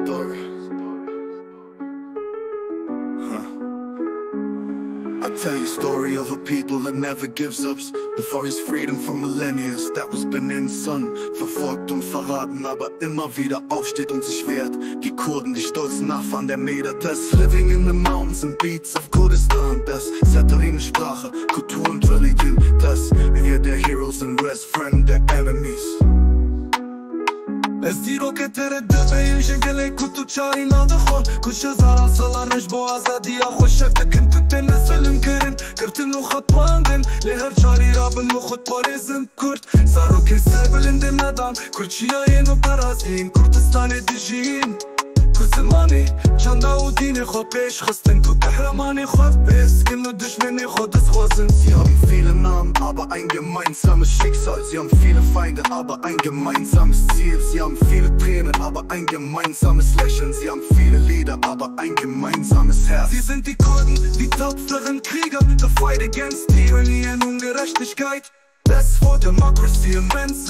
story. I tell you a story of a people that never gives up. Before his freedom from millennia, that was been in sun. Verfolgt und verraten, aber immer wieder aufsteht und sich wehrt. Die Kurden, die stolzen Nachfahren der Meder. Das Living in the mountains and beats of Kurdistan. Das Settling Sprache, Kultur und Religion. Das wir der Heroes and Rest Friend der Enemies. Ez diro ke tere dëbejnë shëngele ku tu qari në dëkhon Ku që zara sëllar në shbo azadia Khoshek të kënë të të në sëllëm kërin Kërtin në khët pëndin Leher qari rabën në khët parizën kurt Zaro ke sebelin dhe medan Kur qia jenë parazin Kurdistani dëgjin Kuzimani Qanda u dini khë pesh Khëstin ku kahramani khë pes Kim në dëshmini khë dëshwazin Sie haben viele Namen, aber ein gemeinsames Schicksal. Sie haben viele Feinde, aber ein gemeinsames Ziel. Sie haben viele Tränen, aber ein gemeinsames Lächeln. Sie haben viele Lieder, aber ein gemeinsames Herz. Sie sind die Kurden, die tapferen Krieger. The fight against tyranny and Ungerechtigkeit. That's for democracy, immense.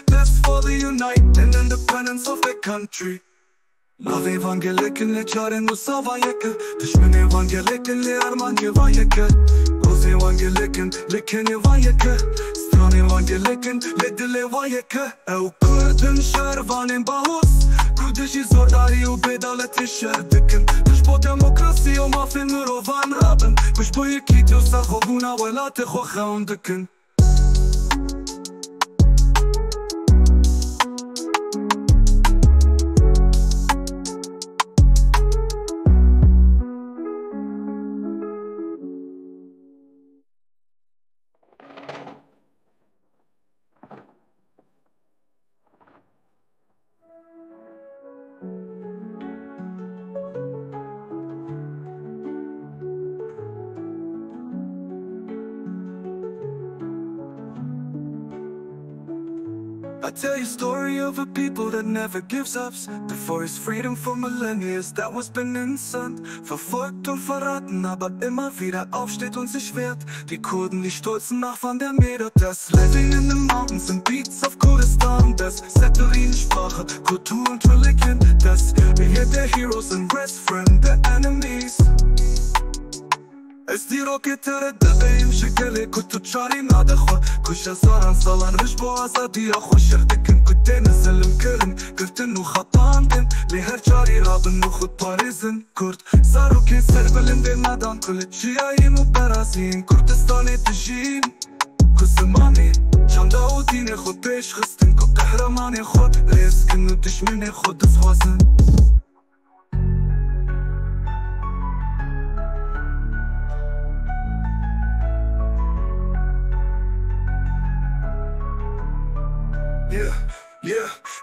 That's for the unite and independence of the country. Love evangeliken le qaren Musava jeke Dëshmen evangeliken le Arman jeva jeke Roz evangeliken le Ken jeva jeke Stran evangeliken le Dileva jeke E u kërdën shërvanin bahus Ku dëshi zordari u bedalet i shërdikin Kush po demokrasi o mafin në rovan rabën Kush po i kiti u sa khoguna walate kho khaundikin I tell you a story of a people that never gives up. Before his freedom for millennia, that was benennend. Verfolgt und verraten, aber immer wieder aufsteht und sich wehrt. Die Kurden, die stolzen Nachfahren der Meder. Das Living in the mountains and beats of Kurdistan. Das Settling Sprache, Kultur und Religion. Das wir der Heroes and Rest Friend der Enemies. Ez diro ke tere dëbejmë shëkele ku të qari nga dëkhon Ku që zaran salan rëshbo azadia Khoshek të kënë kujte në zëllëm kërin Kërtin në khatandin Leher qari rabën në khut parizën kurt Zaro ke serbelin dhe nadan Këlle qia i mu parazin Kurdistani të gjin Kuzimani Qanda u dini khut pesh Khëstin ku kahramani khut Reskin në dëshmini khut dëshwazin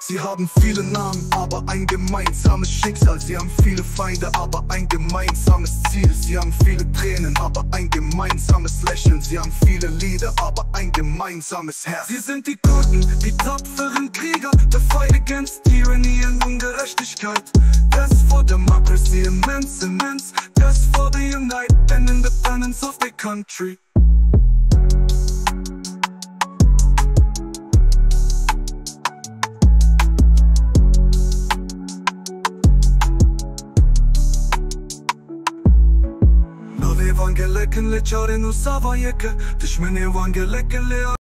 Sie haben viele Namen, aber ein gemeinsames Schicksal. Sie haben viele Feinde, aber ein gemeinsames Ziel. Sie haben viele Tränen, aber ein gemeinsames Lächeln. Sie haben viele Lieder, aber ein gemeinsames Herz. Sie sind die Kurden, die tapferen Krieger. The fight against tyranny and Ungerechtigkeit. That's for democracy, immense. That's for the unite and independence of the country. Evangeliken le qare Musava jeke Dëshmen evangeliken le